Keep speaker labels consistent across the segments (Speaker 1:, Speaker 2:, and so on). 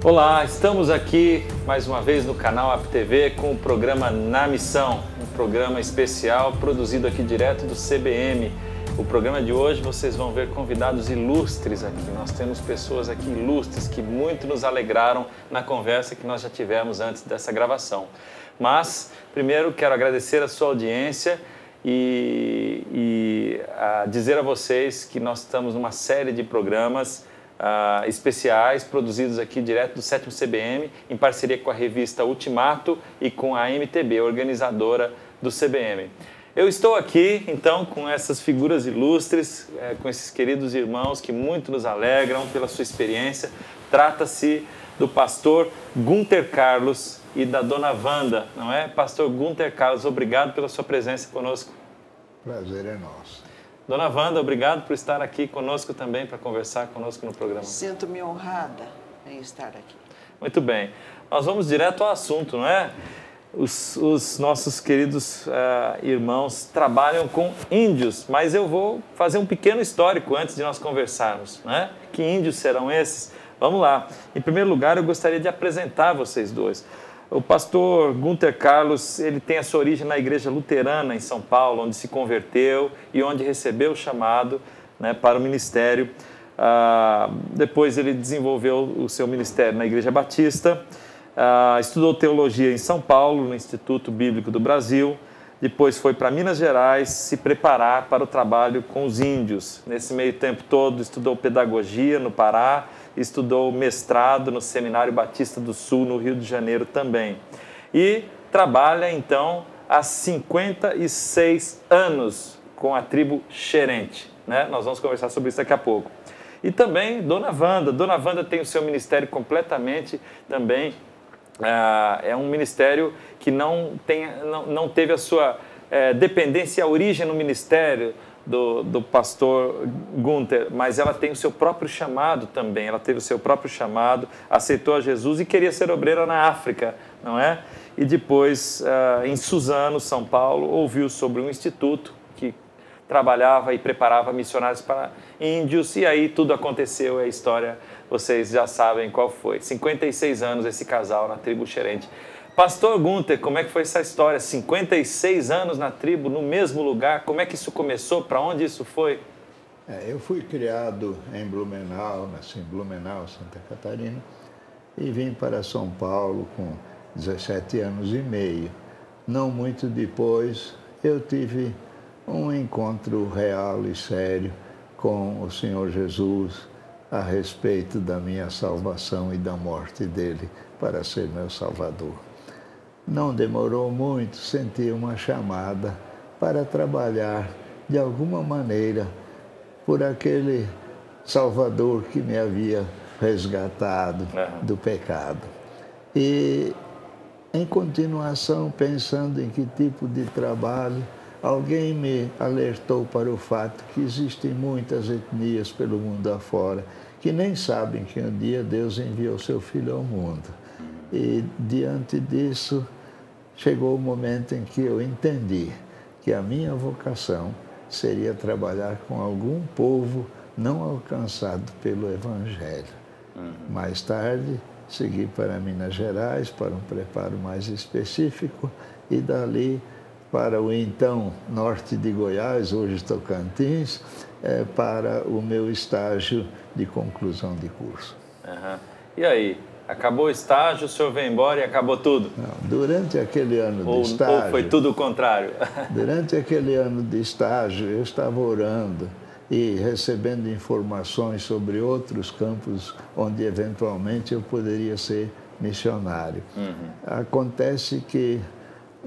Speaker 1: Olá, estamos aqui mais uma vez no canal AppTV com o programa Na Missão, um programa especial produzido aqui direto do CBM. O programa de hoje vocês vão ver convidados ilustres aqui. Nós temos pessoas aqui ilustres que muito nos alegraram na conversa que nós já tivemos antes dessa gravação. Mas, primeiro, quero agradecer a sua audiência e dizer a vocês que nós estamos numa série de programas especiais produzidos aqui direto do 7º CBM, em parceria com a revista Ultimato e com a MTB, organizadora do CBM. Eu estou aqui, então, com essas figuras ilustres, com esses queridos irmãos que muito nos alegram pela sua experiência. Trata-se do pastor Gunter Carlos e da dona Wanda, não é? Pastor Gunter Carlos, obrigado pela sua presença conosco.
Speaker 2: Prazer é nosso.
Speaker 1: Dona Wanda, obrigado por estar aqui conosco também, para conversar conosco no programa.
Speaker 3: Sinto-me honrada em estar aqui.
Speaker 1: Muito bem. Nós vamos direto ao assunto, não é? Os nossos queridos irmãos trabalham com índios, mas eu vou fazer um pequeno histórico antes de nós conversarmos, não é? Que índios serão esses? Vamos lá. Em primeiro lugar, eu gostaria de apresentar vocês dois. O pastor Gunter Carlos, ele tem a sua origem na igreja luterana em São Paulo, onde se converteu e onde recebeu o chamado, né, para o ministério. Depois ele desenvolveu o seu ministério na igreja batista, estudou teologia em São Paulo, no Instituto Bíblico do Brasil. Depois foi para Minas Gerais se preparar para o trabalho com os índios. Nesse meio tempo todo estudou pedagogia no Pará, estudou mestrado no Seminário Batista do Sul, no Rio de Janeiro também. E trabalha, então, há 56 anos com a tribo Xerente, né? Nós vamos conversar sobre isso daqui a pouco. E também Dona Wanda. Dona Wanda tem o seu ministério completamente também. É um ministério que não teve a sua dependência, a origem no ministério do pastor Gunter, mas ela tem o seu próprio chamado também. Ela teve o seu próprio chamado, aceitou a Jesus e queria ser obreira na África, não é? E depois, em Suzano, São Paulo, ouviu sobre um instituto que trabalhava e preparava missionários para índios, e aí tudo aconteceu, a história vocês já sabem qual foi. 56 anos esse casal na tribo Xerente. Pastor Gunter, como é que foi essa história? 56 anos na tribo, no mesmo lugar, como é que isso começou? Para onde isso foi?
Speaker 2: Eu fui criado em Blumenau, nasci em Blumenau, Santa Catarina, e vim para São Paulo com 17 anos e meio. Não muito depois, eu tive um encontro real e sério com o Senhor Jesus a respeito da minha salvação e da morte dele para ser meu Salvador. Não demorou muito, senti uma chamada para trabalhar de alguma maneira por aquele Salvador que me havia resgatado do pecado. E, em continuação, pensando em que tipo de trabalho, alguém me alertou para o fato que existem muitas etnias pelo mundo afora que nem sabem que um dia Deus enviou seu Filho ao mundo. E, diante disso, chegou o momento em que eu entendi que a minha vocação seria trabalhar com algum povo não alcançado pelo Evangelho. Mais tarde, segui para Minas Gerais, para um preparo mais específico, e dali para o então norte de Goiás, hoje Tocantins, para o meu estágio de conclusão de curso.
Speaker 1: E aí? Acabou o estágio, o senhor veio embora e acabou tudo?
Speaker 2: Não, durante aquele ano de estágio...
Speaker 1: Ou foi tudo o contrário?
Speaker 2: Durante aquele ano de estágio, eu estava orando e recebendo informações sobre outros campos onde, eventualmente, eu poderia ser missionário. Acontece que,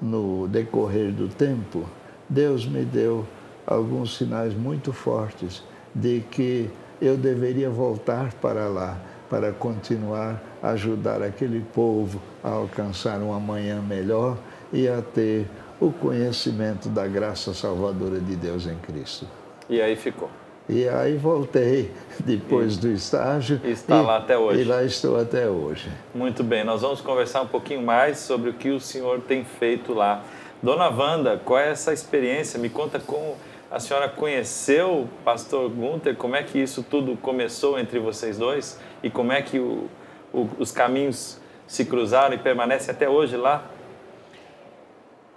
Speaker 2: no decorrer do tempo, Deus me deu alguns sinais muito fortes de que eu deveria voltar para lá, para continuar a ajudar aquele povo a alcançar um amanhã melhor e a ter o conhecimento da graça salvadora de Deus em Cristo.
Speaker 1: E aí ficou?
Speaker 2: E aí voltei depois do estágio.
Speaker 1: E está lá até hoje?
Speaker 2: E lá estou até hoje.
Speaker 1: Muito bem, nós vamos conversar um pouquinho mais sobre o que o senhor tem feito lá. Dona Wanda, qual é essa experiência? Me conta como a senhora conheceu o pastor Gunter, como é que isso tudo começou entre vocês dois e como é que o os caminhos se cruzaram e permanecem até hoje lá?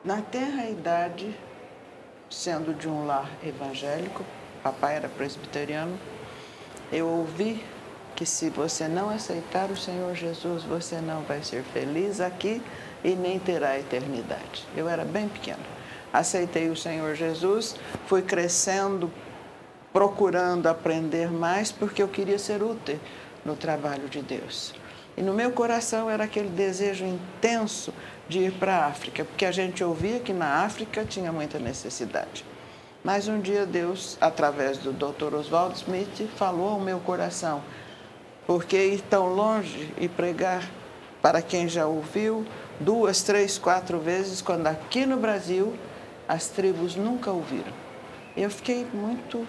Speaker 3: Na tenra idade, sendo de um lar evangélico, papai era presbiteriano, eu ouvi que se você não aceitar o Senhor Jesus, você não vai ser feliz aqui e nem terá a eternidade. Eu era bem pequena. Aceitei o Senhor Jesus, fui crescendo, procurando aprender mais, porque eu queria ser útil no trabalho de Deus. E no meu coração era aquele desejo intenso de ir para a África, porque a gente ouvia que na África tinha muita necessidade. Mas um dia Deus, através do Dr. Oswaldo Smith, falou ao meu coração, porque ir tão longe e pregar para quem já ouviu 2, 3, 4 vezes, quando aqui no Brasil as tribos nunca ouviram. Eu fiquei muito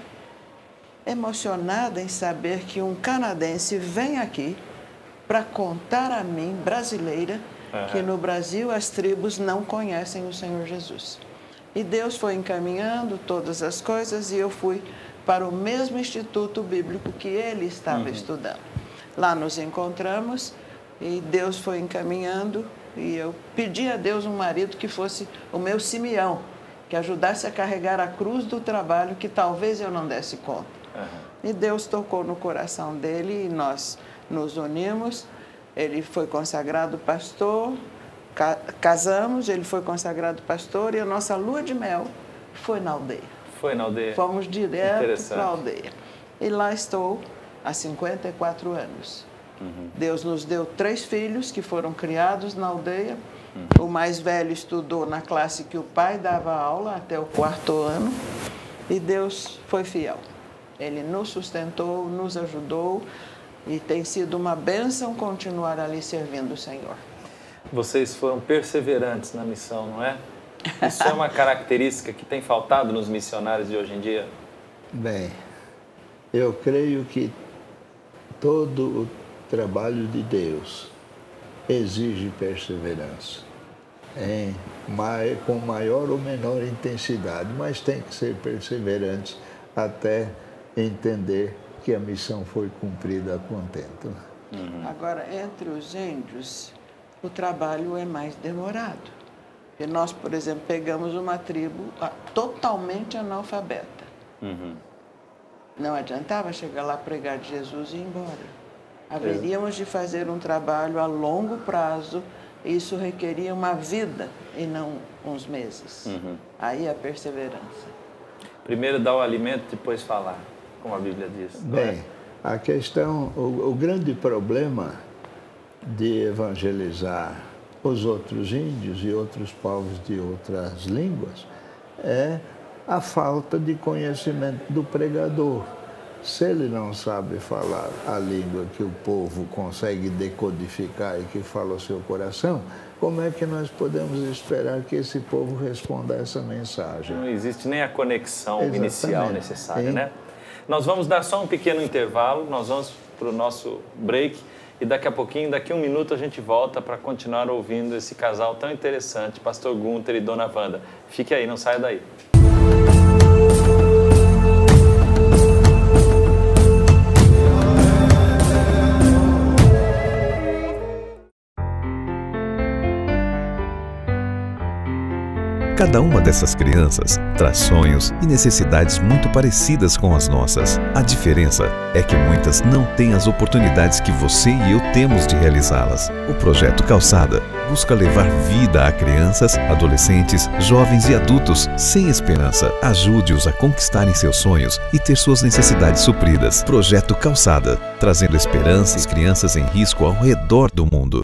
Speaker 3: emocionada em saber que um canadense vem aqui para contar a mim, brasileira, que no Brasil as tribos não conhecem o Senhor Jesus. E Deus foi encaminhando todas as coisas e eu fui para o mesmo instituto bíblico que ele estava estudando. Lá nos encontramos e Deus foi encaminhando e eu pedi a Deus um marido que fosse o meu Simeão, que ajudasse a carregar a cruz do trabalho que talvez eu não desse conta. E Deus tocou no coração dele e nós nos unimos. Ele foi consagrado pastor, casamos, ele foi consagrado pastor e a nossa lua de mel foi na aldeia.
Speaker 1: Foi na aldeia?
Speaker 3: Fomos direto para a aldeia. E lá estou há 54 anos. Deus nos deu 3 filhos que foram criados na aldeia. O mais velho estudou na classe que o pai dava aula até o 4º ano. E Deus foi fiel. Ele nos sustentou, nos ajudou. E tem sido uma bênção continuar ali servindo o Senhor.
Speaker 1: Vocês foram perseverantes na missão, não é? Isso é uma característica que tem faltado nos missionários de hoje em dia?
Speaker 2: Bem, eu creio que todo o trabalho de Deus exige perseverança, com maior ou menor intensidade, mas tem que ser perseverante até entender que a missão foi cumprida a contento.
Speaker 3: Agora, entre os índios, o trabalho é mais demorado. E nós, por exemplo, pegamos uma tribo totalmente analfabeta. Não adiantava chegar lá, pregar de Jesus e ir embora. Haveríamos de fazer um trabalho a longo prazo, e isso requeria uma vida e não uns meses. Aí a perseverança.
Speaker 1: Primeiro dar o alimento, depois falar, como a Bíblia diz.
Speaker 2: Bem, a questão, o grande problema de evangelizar os outros índios e outros povos de outras línguas é a falta de conhecimento do pregador. Se ele não sabe falar a língua que o povo consegue decodificar e que fala o seu coração, como é que nós podemos esperar que esse povo responda a essa mensagem?
Speaker 1: Não existe nem a conexão inicial necessária, né? Nós vamos dar só um pequeno intervalo, nós vamos para o nosso break e daqui a pouquinho, daqui a 1 minuto, a gente volta para continuar ouvindo esse casal tão interessante, Pastor Gunther e Dona Wanda. Fique aí, não saia daí.
Speaker 4: Cada uma dessas crianças traz sonhos e necessidades muito parecidas com as nossas. A diferença é que muitas não têm as oportunidades que você e eu temos de realizá-las. O Projeto Calçada busca levar vida a crianças, adolescentes, jovens e adultos sem esperança. Ajude-os a conquistarem seus sonhos e ter suas necessidades supridas. Projeto Calçada, trazendo esperança às crianças em risco ao redor do mundo.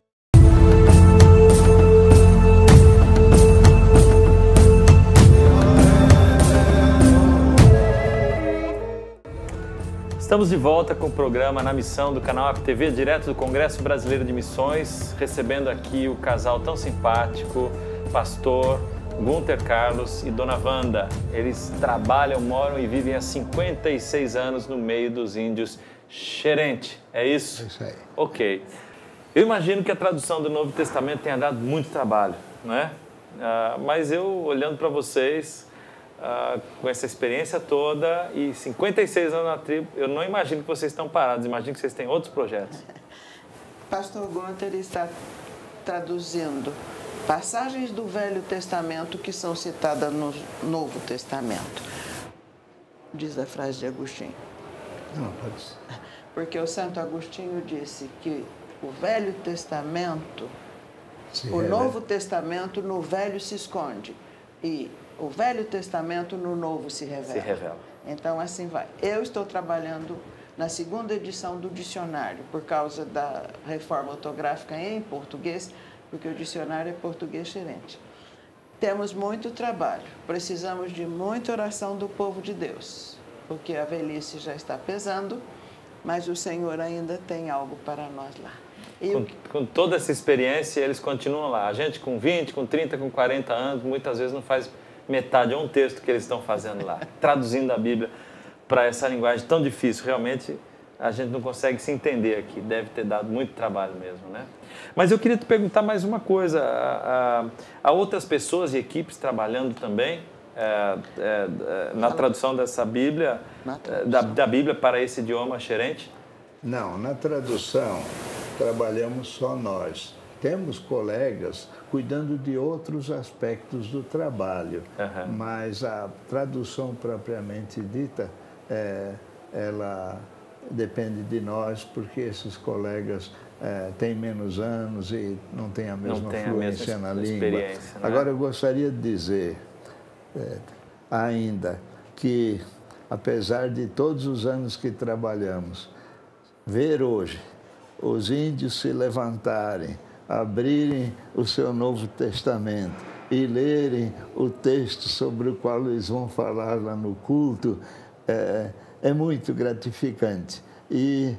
Speaker 1: Estamos de volta com o programa Na Missão do canal APTV, direto do Congresso Brasileiro de Missões, recebendo aqui o casal tão simpático, pastor Gunther Carlos e Dona Wanda. Eles trabalham, moram e vivem há 56 anos no meio dos índios Xerente. É isso?
Speaker 2: É isso aí.
Speaker 1: Ok. Eu imagino que a tradução do Novo Testamento tenha dado muito trabalho, não é? Mas eu, olhando para vocês, com essa experiência toda e 56 anos na tribo, eu não imagino que vocês estão parados, imagino que vocês têm outros projetos.
Speaker 3: Pastor Gunter está traduzindo passagens do Velho Testamento que são citadas no Novo Testamento. Diz a frase de Agostinho.
Speaker 2: Não, pode ser.
Speaker 3: Porque o Santo Agostinho disse que o Velho Testamento, Novo Testamento no Velho se esconde e o Velho Testamento no Novo se revela. Então, assim vai. Eu estou trabalhando na segunda edição do dicionário, por causa da reforma ortográfica em português, porque o dicionário é português xerente. Temos muito trabalho, precisamos de muita oração do povo de Deus, porque a velhice já está pesando, mas o Senhor ainda tem algo para nós lá.
Speaker 1: Com toda essa experiência, eles continuam lá. A gente com 20, com 30, com 40 anos, muitas vezes não faz metade, um terço que eles estão fazendo lá, traduzindo a Bíblia para essa linguagem tão difícil. Realmente, a gente não consegue se entender aqui. Deve ter dado muito trabalho mesmo, né? Mas eu queria te perguntar mais uma coisa. Há outras pessoas e equipes trabalhando também na tradução dessa Bíblia, da Bíblia para esse idioma xerente?
Speaker 2: Não, na tradução trabalhamos só nós. Temos colegas cuidando de outros aspectos do trabalho, mas a tradução propriamente dita, ela depende de nós, porque esses colegas têm menos anos e não têm a mesma fluência na língua. Né? Agora, eu gostaria de dizer ainda que, apesar de todos os anos que trabalhamos, ver hoje os índios se levantarem, abrirem o seu Novo Testamento e lerem o texto sobre o qual eles vão falar lá no culto, é muito gratificante. E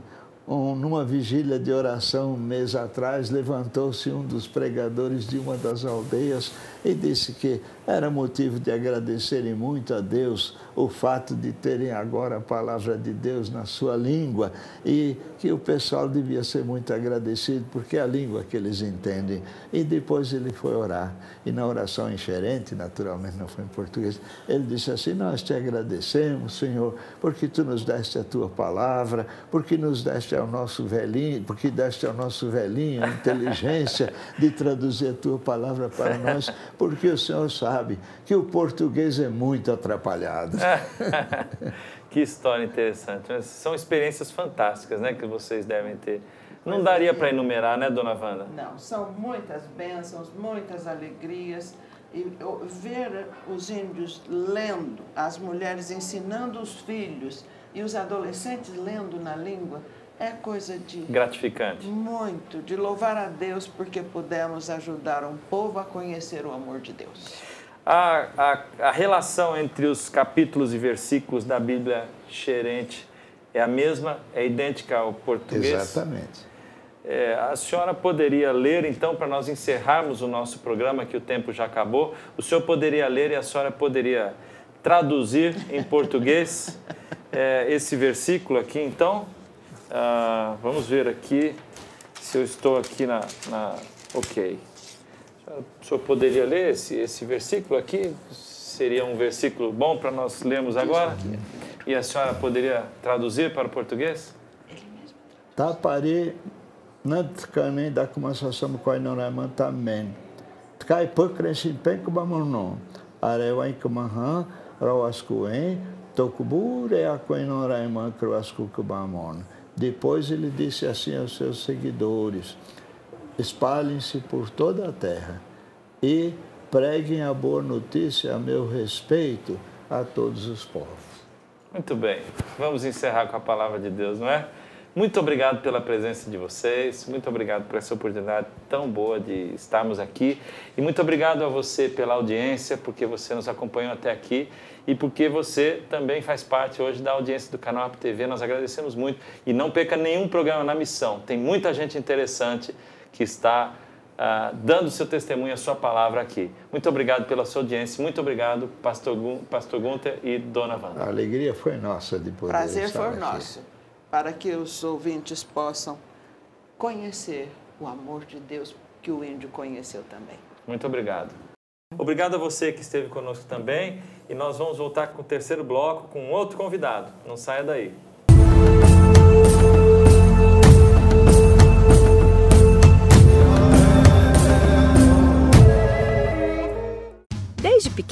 Speaker 2: numa vigília de oração, um mês atrás, levantou-se um dos pregadores de uma das aldeias e disse que era motivo de agradecerem muito a Deus o fato de terem agora a palavra de Deus na sua língua e que o pessoal devia ser muito agradecido porque é a língua que eles entendem. E depois ele foi orar. E na oração em xerente, naturalmente não foi em português, ele disse assim: nós te agradecemos, Senhor, porque tu nos deste a tua palavra, porque nos deste ao nosso velhinho, porque deste ao nosso velhinho a inteligência de traduzir a tua palavra para nós, porque o Senhor sabe que o português é muito atrapalhado.
Speaker 1: Que história interessante. São experiências fantásticas, né, que vocês devem ter. Não daria para enumerar, né, dona Wanda?
Speaker 3: Não, são muitas bênçãos, muitas alegrias. E ver os índios lendo, as mulheres ensinando os filhos e os adolescentes lendo na língua, é coisa de...
Speaker 1: gratificante.
Speaker 3: Muito, de louvar a Deus porque pudemos ajudar um povo a conhecer o amor de Deus.
Speaker 1: A relação entre os capítulos e versículos da Bíblia xerente é a mesma, é idêntica ao português?
Speaker 2: Exatamente.
Speaker 1: A senhora poderia ler, então, para nós encerrarmos o nosso programa, que o tempo já acabou, o senhor poderia ler e a senhora poderia traduzir em português esse versículo aqui, então? Vamos ver aqui se eu estou aqui ok. O senhor poderia ler esse versículo aqui? Seria um versículo bom para nós lermos agora? E a senhora poderia traduzir para o português?
Speaker 2: Tapari nantkane da kumasassam koinoraman tamen. Tkai pukrensin penkubamonon. Arewai kumahan rawaskuen tokubure akoinoraman kruaskukubamon. Depois ele disse assim aos seus seguidores: espalhem-se por toda a terra e preguem a boa notícia a meu respeito a todos os povos.
Speaker 1: Muito bem, vamos encerrar com a palavra de Deus, não é? Muito obrigado pela presença de vocês, muito obrigado por essa oportunidade tão boa de estarmos aqui e muito obrigado a você pela audiência, porque você nos acompanhou até aqui e porque você também faz parte hoje da audiência do canal Apto TV. Nós agradecemos muito e não perca nenhum programa na missão. Tem muita gente interessante que está dando seu testemunho, a sua palavra aqui. Muito obrigado pela sua audiência, muito obrigado, Pastor Gunter e Dona Wanda.
Speaker 2: A alegria foi nossa de poder
Speaker 3: Prazer
Speaker 2: estar
Speaker 3: foi
Speaker 2: aqui.
Speaker 3: nosso, para que os ouvintes possam conhecer o amor de Deus que o índio conheceu também.
Speaker 1: Muito obrigado. Obrigado a você que esteve conosco também e nós vamos voltar com o terceiro bloco com outro convidado. Não saia daí.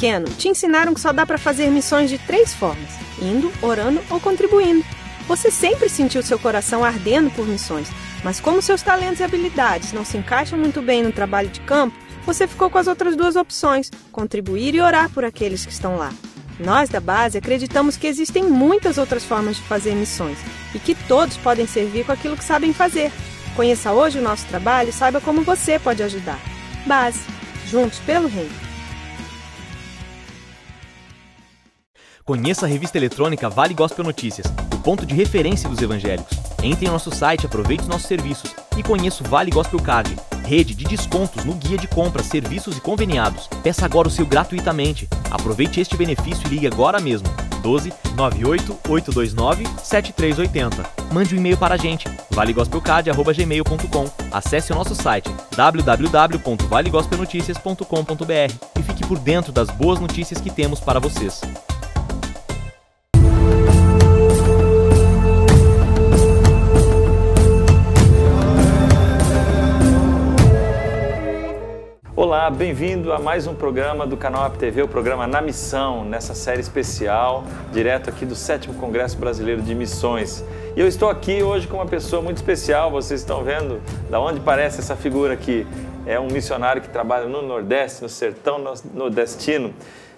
Speaker 5: pequeno, te ensinaram que só dá para fazer missões de 3 formas: indo, orando ou contribuindo. Você sempre sentiu seu coração ardendo por missões, mas como seus talentos e habilidades não se encaixam muito bem no trabalho de campo, você ficou com as outras 2 opções: contribuir e orar por aqueles que estão lá. Nós da base acreditamos que existem muitas outras formas de fazer missões e que todos podem servir com aquilo que sabem fazer. Conheça hoje o nosso trabalho e saiba como você pode ajudar. Base. Juntos pelo Reino.
Speaker 6: Conheça a revista eletrônica Vale Gospel Notícias, o ponto de referência dos evangélicos. Entre em nosso site, aproveite os nossos serviços e conheça o Vale Gospel Card, rede de descontos no guia de compras, serviços e conveniados. Peça agora o seu gratuitamente. Aproveite este benefício e ligue agora mesmo. 12 98 829 7380. Mande um e-mail para a gente, valegospelcard@gmail.com. Acesse o nosso site www.valegospelnoticias.com.br e fique por dentro das boas notícias que temos para vocês.
Speaker 1: Olá, bem-vindo a mais um programa do canal AppTV, o programa Na Missão, nessa série especial, direto aqui do 7º Congresso Brasileiro de Missões. E eu estou aqui hoje com uma pessoa muito especial, vocês estão vendo da onde parece essa figura aqui. É um missionário que trabalha no Nordeste, no sertão nordestino.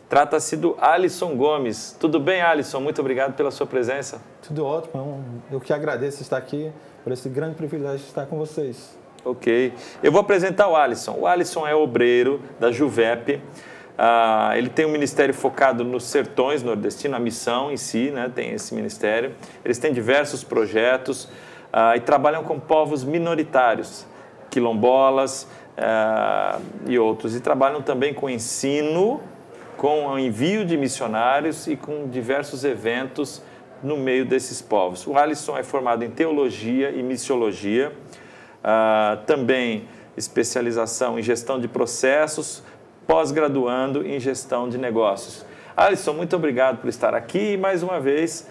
Speaker 1: Trata-se do Alisson Gomes. Tudo bem, Alisson? Muito obrigado pela sua presença.
Speaker 7: Tudo ótimo, eu que agradeço estar aqui, por esse grande privilégio de estar com vocês.
Speaker 1: Ok. Eu vou apresentar o Alisson. O Alisson é obreiro da Juvep. Ele tem um ministério focado nos sertões nordestinos, a missão em si, né? Tem esse ministério. Eles têm diversos projetos e trabalham com povos minoritários, quilombolas e outros. E trabalham também com ensino, com o envio de missionários e com diversos eventos no meio desses povos. O Alisson é formado em teologia e missiologia. Também especialização em gestão de processos, pós-graduando em gestão de negócios. Alisson, muito obrigado por estar aqui e mais uma vez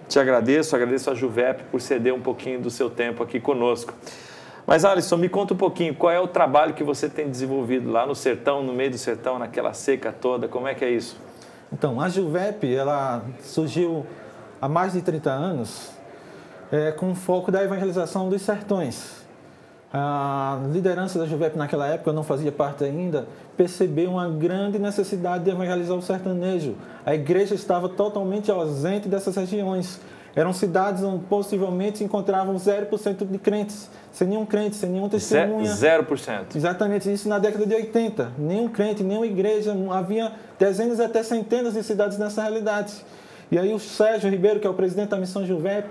Speaker 1: te agradeço a Juvep por ceder um pouquinho do seu tempo aqui conosco. Mas Alisson, me conta um pouquinho, qual é o trabalho que você tem desenvolvido lá no sertão, no meio do sertão, naquela seca toda, como é que é isso?
Speaker 7: Então, a Juvep, ela surgiu há mais de 30 anos, com o foco da evangelização dos sertões. A liderança da Juvep naquela época, eu não fazia parte ainda, percebeu uma grande necessidade de evangelizar o sertanejo. A igreja estava totalmente ausente dessas regiões. Eram cidades onde possivelmente se encontravam 0% de crentes, sem nenhum crente, sem nenhum testemunha.
Speaker 1: 0%?
Speaker 7: Exatamente, isso na década de 80. Nenhum crente, nenhuma igreja, havia dezenas até centenas de cidades nessa realidade. E aí o Sérgio Ribeiro, que é o presidente da Missão Juvep,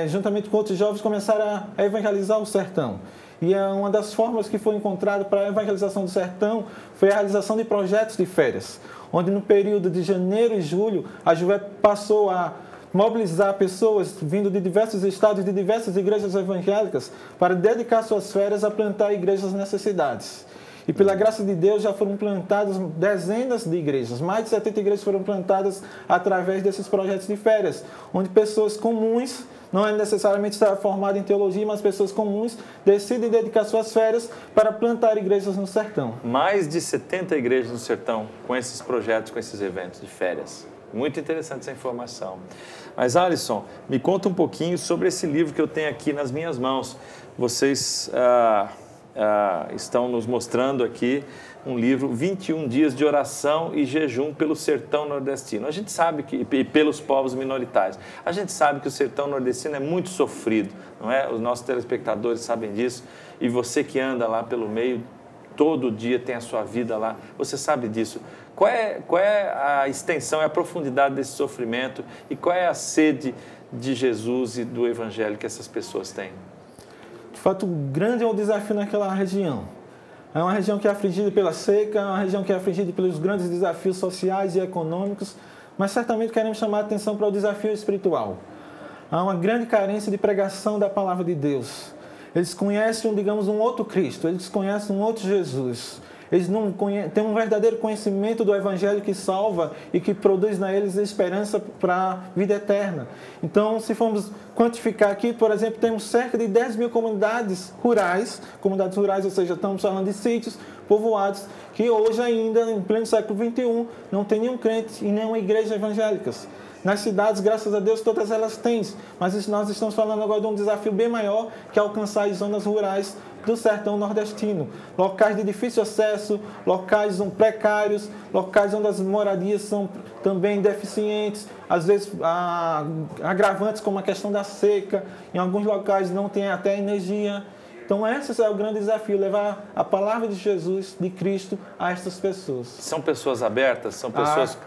Speaker 7: juntamente com outros jovens, começaram a evangelizar o sertão. E uma das formas que foi encontrada para a evangelização do sertão foi a realização de projetos de férias, onde no período de janeiro e julho, a Juvep passou a mobilizar pessoas vindo de diversos estados, de diversas igrejas evangélicas, para dedicar suas férias a plantar igrejas nessas cidades. E pela graça de Deus já foram plantadas dezenas de igrejas, mais de 70 igrejas foram plantadas através desses projetos de férias, onde pessoas comuns, não é necessariamente estar formado em teologia, mas pessoas comuns decidem dedicar suas férias para plantar igrejas no sertão.
Speaker 1: Mais de 70 igrejas no sertão com esses projetos, com esses eventos de férias. Muito interessante essa informação. Mas, Alisson, me conta um pouquinho sobre esse livro que eu tenho aqui nas minhas mãos. Vocês estão nos mostrando aqui um livro, 21 dias de oração e jejum pelo sertão nordestino. A gente sabe que, e pelos povos minoritários, a gente sabe que o sertão nordestino é muito sofrido, não é? Os nossos telespectadores sabem disso, e você que anda lá pelo meio, todo dia tem a sua vida lá, você sabe disso. Qual é a extensão e a profundidade desse sofrimento e qual é a sede de Jesus e do Evangelho que essas pessoas têm?
Speaker 7: De fato, grande é o desafio naquela região. É uma região que é afligida pela seca, é uma região que é afligida pelos grandes desafios sociais e econômicos, mas certamente queremos chamar a atenção para o desafio espiritual. Há uma grande carência de pregação da palavra de Deus. Eles conhecem, digamos, um outro Cristo, eles conhecem um outro Jesus. eles não têm um verdadeiro conhecimento do Evangelho que salva e que produz na eles esperança para a vida eterna. Então, se formos quantificar aqui, por exemplo, temos cerca de 10 mil comunidades rurais, ou seja, estamos falando de sítios povoados, que hoje ainda, em pleno século XXI, não tem nenhum crente e nenhuma igreja evangélica. Nas cidades, graças a Deus, todas elas têm, mas nós estamos falando agora de um desafio bem maior, que é alcançar as zonas rurais do sertão nordestino. Locais de difícil acesso, locais precários, locais onde as moradias são também deficientes, às vezes agravantes como a questão da seca, em alguns locais não tem até energia. Então, esse é o grande desafio, levar a palavra de Jesus, de Cristo, a essas pessoas.
Speaker 1: São pessoas abertas? São pessoas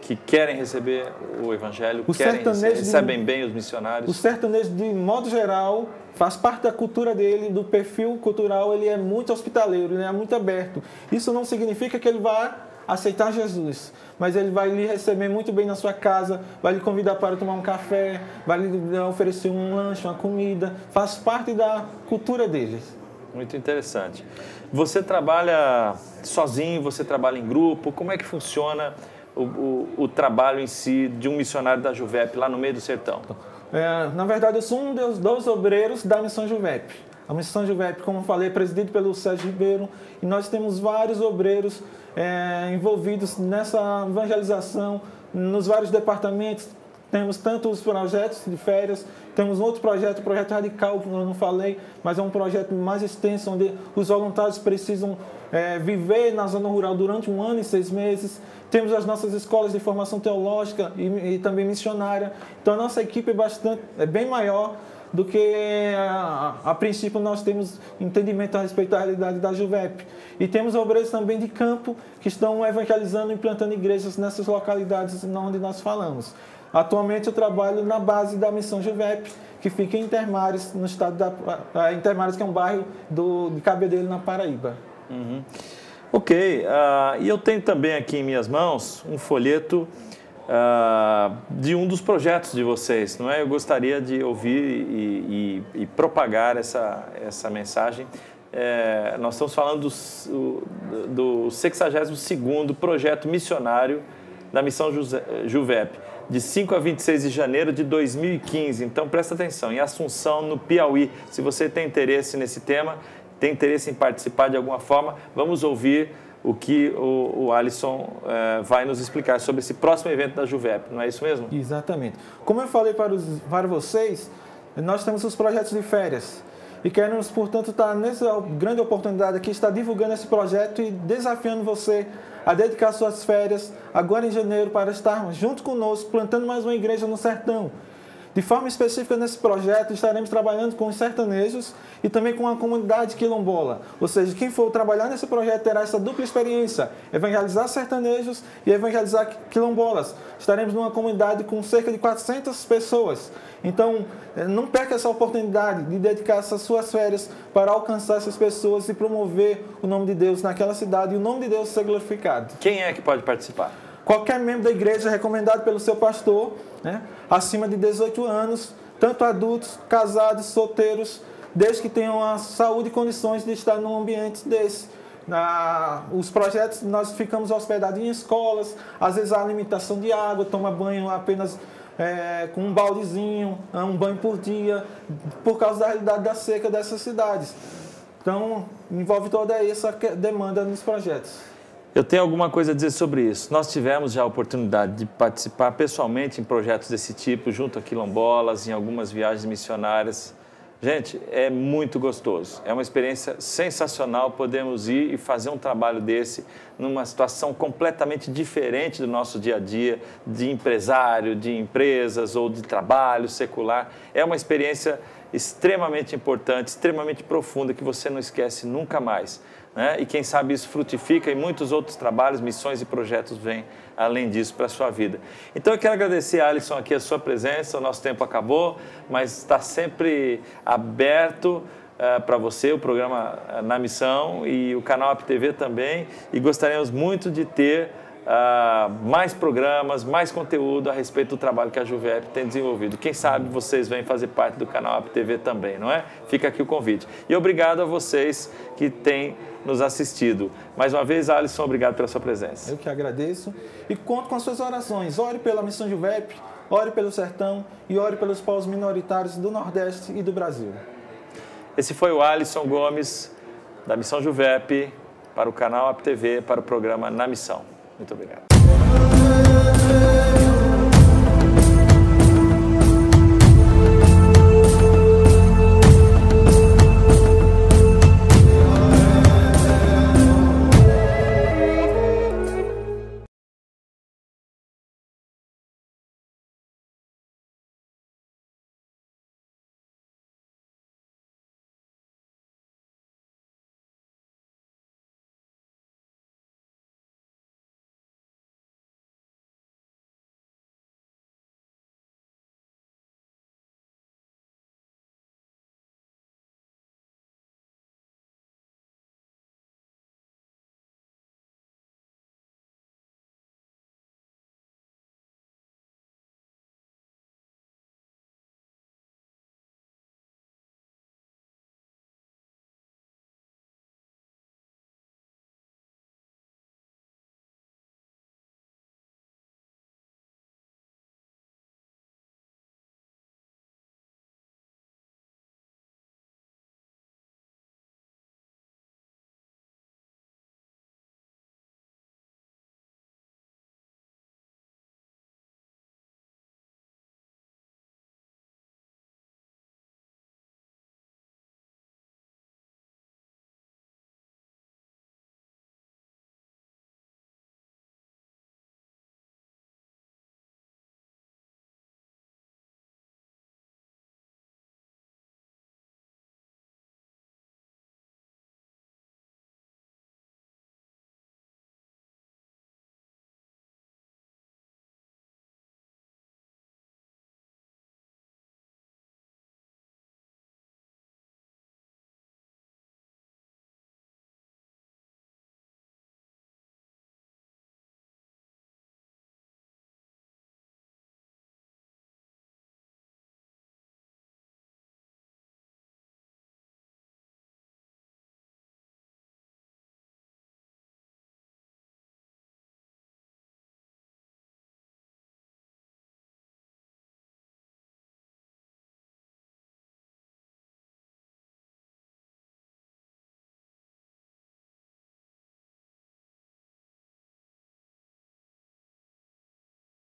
Speaker 1: que querem receber o Evangelho, recebem bem os missionários?
Speaker 7: O sertanejo, de modo geral, faz parte da cultura dele, do perfil cultural, ele é muito hospitaleiro, ele é muito aberto. Isso não significa que ele vai aceitar Jesus, mas ele vai lhe receber muito bem na sua casa, vai lhe convidar para tomar um café, vai lhe oferecer um lanche, uma comida, faz parte da cultura dele.
Speaker 1: Muito interessante. Você trabalha sozinho, você trabalha em grupo, como é que funciona o trabalho em si de um missionário da Juvep lá no meio do sertão?
Speaker 7: Na verdade, eu sou um dos obreiros da Missão Juvep. A Missão Juvep, como eu falei, é presidida pelo Sérgio Ribeiro, e nós temos vários obreiros envolvidos nessa evangelização, nos vários departamentos. Temos tanto os projetos de férias, temos outro projeto, o Projeto Radical, que eu não falei, mas é um projeto mais extenso, onde os voluntários precisam viver na zona rural durante 1 ano e 6 meses. Temos as nossas escolas de formação teológica e também missionária. Então, a nossa equipe é bem maior do que, a princípio, nós temos entendimento a respeito da realidade da Juvep. E temos obreiros também de campo que estão evangelizando e implantando igrejas nessas localidades onde nós falamos. Atualmente, eu trabalho na base da Missão Juvep, que fica em Intermares, no estado Intermares, que é um bairro de Cabedelo, na Paraíba.
Speaker 1: Uhum. Ok, e eu tenho também aqui em minhas mãos um folheto de um dos projetos de vocês, não é? Eu gostaria de ouvir e propagar essa mensagem. Nós estamos falando do 62º projeto missionário da Missão Juvep, de 5 a 26 de janeiro de 2015. Então, presta atenção, em Assunção, no Piauí. Se você tem interesse nesse tema, tem interesse em participar de alguma forma, vamos ouvir o que o Alisson vai nos explicar sobre esse próximo evento da Juvep, não é isso mesmo?
Speaker 7: Exatamente. Como eu falei para vocês, nós temos os projetos de férias e queremos, portanto, estar nessa grande oportunidade aqui, estar divulgando esse projeto e desafiando você a dedicar suas férias agora em janeiro para estar junto conosco, plantando mais uma igreja no sertão. De forma específica, nesse projeto, estaremos trabalhando com os sertanejos e também com a comunidade quilombola. Ou seja, quem for trabalhar nesse projeto terá essa dupla experiência, evangelizar sertanejos e evangelizar quilombolas. Estaremos numa comunidade com cerca de 400 pessoas. Então, não perca essa oportunidade de dedicar essas suas férias para alcançar essas pessoas e promover o nome de Deus naquela cidade e o nome de Deus ser glorificado.
Speaker 1: Quem é que pode participar?
Speaker 7: Qualquer membro da igreja recomendado pelo seu pastor, acima de 18 anos, tanto adultos, casados, solteiros, desde que tenham a saúde e condições de estar num ambiente desse. Os projetos, nós ficamos hospedados em escolas, às vezes há limitação de água, toma banho apenas com um baldezinho, um banho por dia, por causa da realidade da seca dessas cidades. Então, envolve toda essa demanda nos projetos.
Speaker 1: Eu tenho alguma coisa a dizer sobre isso. Nós tivemos já a oportunidade de participar pessoalmente em projetos desse tipo, junto a quilombolas, em algumas viagens missionárias. Gente, é muito gostoso. É uma experiência sensacional. Podemos ir e fazer um trabalho desse numa situação completamente diferente do nosso dia a dia, de empresário, de empresas ou de trabalho secular. É uma experiência extremamente importante, extremamente profunda, que você não esquece nunca mais. E quem sabe isso frutifica e muitos outros trabalhos, missões e projetos vêm além disso para a sua vida. Então eu quero agradecer, Alisson, aqui a sua presença. O nosso tempo acabou, mas está sempre aberto para você o programa Na Missão e o canal APTV também, e gostaríamos muito de ter mais programas, mais conteúdo a respeito do trabalho que a Juvep tem desenvolvido. Quem sabe vocês vêm fazer parte do canal AppTV também, não é? Fica aqui o convite. E obrigado a vocês que têm nos assistido. Mais uma vez, Alisson, obrigado pela sua presença.
Speaker 7: Eu que agradeço e conto com as suas orações. Ore pela Missão Juvep, ore pelo sertão e ore pelos povos minoritários do Nordeste e do Brasil.
Speaker 1: Esse foi o Alisson Gomes, da Missão Juvep, para o canal AppTV, para o programa Na Missão. Muito obrigado.